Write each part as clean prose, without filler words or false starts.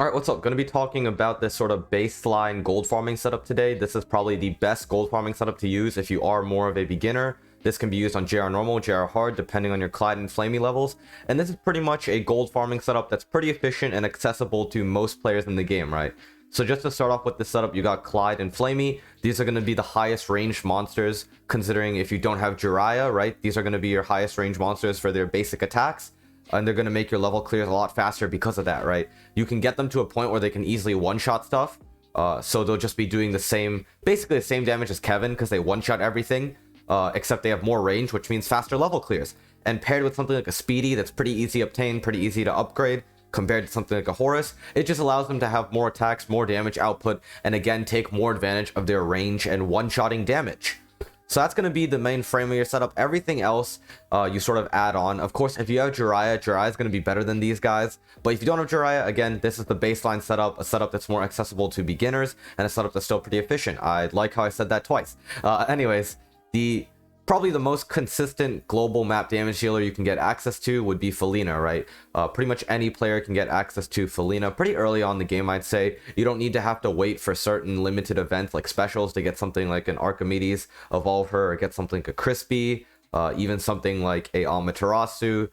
Alright, what's up? Going to be talking about this sort of baseline gold farming setup today. This is probably the best gold farming setup to use if you are more of a beginner. This can be used on JR normal, JR hard, depending on your Clyde and Flamey levels. And this is pretty much a gold farming setup that's pretty efficient and accessible to most players in the game, right? So just to start off with this setup, you got Clyde and Flamey. These are going to be the highest ranged monsters, considering if you don't have Jiraiya, right? These are going to be your highest range monsters for their basic attacks. And they're going to make your level clears a lot faster because of that, right? You can get them to a point where they can easily one-shot stuff. So they'll just be doing the same, basically the same damage as Kevin, because they one-shot everything, except they have more range, which means faster level clears. And paired with something like a Speedy that's pretty easy to obtain, pretty easy to upgrade, compared to something like a Horus, it just allows them to have more attacks, more damage output, and again, take more advantage of their range and one-shotting damage. So that's going to be the main frame of your setup. Everything else you sort of add on. Of course, if you have Jiraiya, Jiraiya is going to be better than these guys. But if you don't have Jiraiya, again, this is the baseline setup, a setup that's more accessible to beginners, and a setup that's still pretty efficient. I like how I said that twice. Anyways, probably the most consistent global map damage dealer you can get access to would be Felina, right? Pretty much any player can get access to Felina pretty early on in the game, I'd say. You don't need to have to wait for certain limited events like specials to get something like an Archimedes evolve her, or get something like a Crispy, even something like a Amaterasu.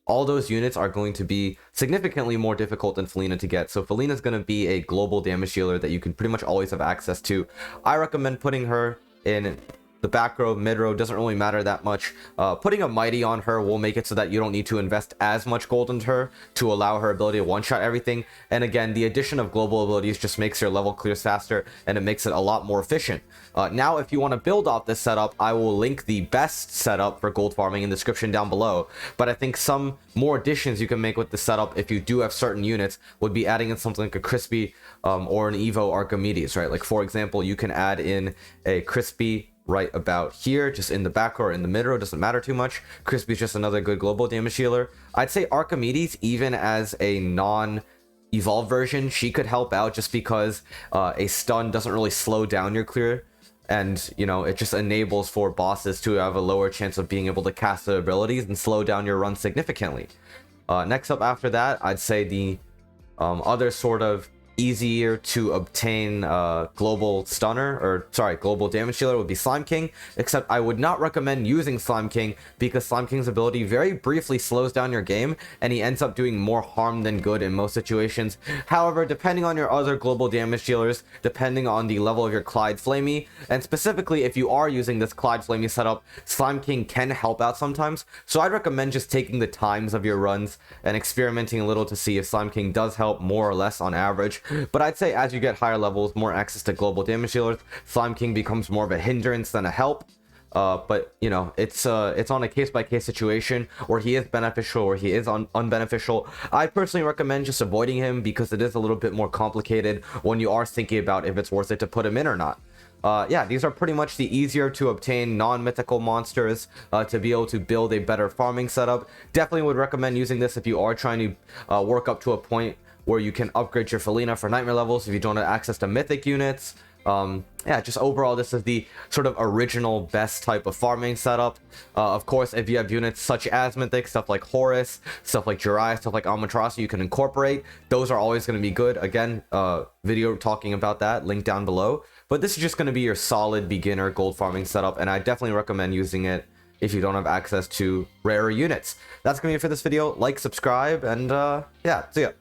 All those units are going to be significantly more difficult than Felina to get. So Felina is going to be a global damage dealer that you can pretty much always have access to. I recommend putting her in the back row, mid row, doesn't really matter that much. Putting a Mighty on her will make it so that you don't need to invest as much gold into her to allow her ability to one-shot everything. And again, the addition of global abilities just makes your level clears faster, and it makes it a lot more efficient. Now, if you want to build off this setup, I will link the best setup for gold farming in the description down below. But I think some more additions you can make with the setup, if you do have certain units, would be adding in something like a Crispy or an Evo Archimedes, right? Like, for example, you can add in a Crispy right about here, just in the back or in the mid row, doesn't matter too much. Crispy's just another good global damage healer. I'd say Archimedes, even as a non-evolved version, she could help out just because a stun doesn't really slow down your clear. And, you know, it just enables for bosses to have a lower chance of being able to cast their abilities and slow down your run significantly. Next up after that, I'd say the other sort of easier to obtain global damage dealer would be Slime King, except I would not recommend using Slime King because Slime King's ability very briefly slows down your game and he ends up doing more harm than good in most situations. However, depending on your other global damage dealers, depending on the level of your Clyde Flamey, and specifically if you are using this Clyde Flamey setup, Slime King can help out sometimes. So I'd recommend just taking the times of your runs and experimenting a little to see if Slime King does help more or less on average. But I'd say as you get higher levels, more access to global damage dealers, Slime King becomes more of a hindrance than a help. But you know, it's on a case-by-case situation, or he is beneficial or he is unbeneficial. I personally recommend just avoiding him because it is a little bit more complicated when you are thinking about if it's worth it to put him in or not. Yeah, these are pretty much the easier to obtain non-mythical monsters to be able to build a better farming setup. Definitely would recommend using this if you are trying to work up to a point where you can upgrade your Felina for nightmare levels if you don't have access to mythic units. Yeah, just overall, this is the sort of original best type of farming setup. Of course, if you have units such as mythic, stuff like Horus, stuff like Jiraiya, stuff like Amaterasu, you can incorporate. Those are always going to be good. Again, video talking about that, link down below. But this is just going to be your solid beginner gold farming setup, and I definitely recommend using it if you don't have access to rarer units. That's going to be it for this video. Like, subscribe, and yeah, see ya.